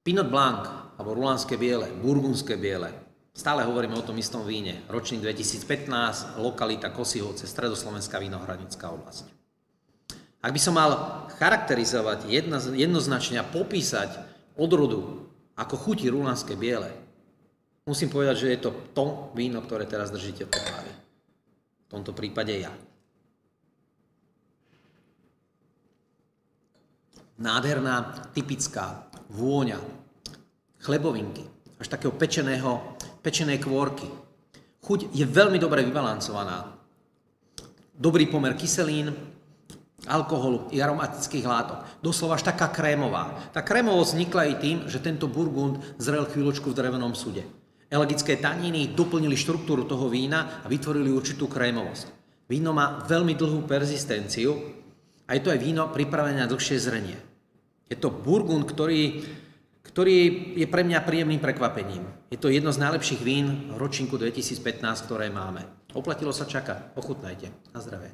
Pinot Blanc, alebo rulánske biele, burgundské biele. Stále hovoríme o tom istom víne. Ročník 2015, lokalita Kosihovce, stredoslovenská vinohradnícka oblasť. Ak by som mal charakterizovať jednoznačne a popísať odrodu, ako chutí rulánske biele, musím povedať, že je to víno, ktoré teraz držíte v pohári. V tomto prípade ja. Nádherná, typická vôňa chlebovinky, až takého pečenej kôrky. Chuť je veľmi dobre vybalancovaná. Dobrý pomer kyselín, alkoholu i aromatických látok. Doslova až taká krémová. Tá krémovosť vznikla i tým, že tento burgund zrel chvíľočku v drevenom sude. Elegické taniny doplnili štruktúru toho vína a vytvorili určitú krémovosť. Víno má veľmi dlhú perzistenciu a je to aj víno pripravené na dlhšie zrenie. Je to burgund, ktorý je pre mňa príjemným prekvapením. Je to jedno z najlepších vín ročníku 2015, ktoré máme. Oplatilo sa čakať. Ochutnajte. Na zdravie.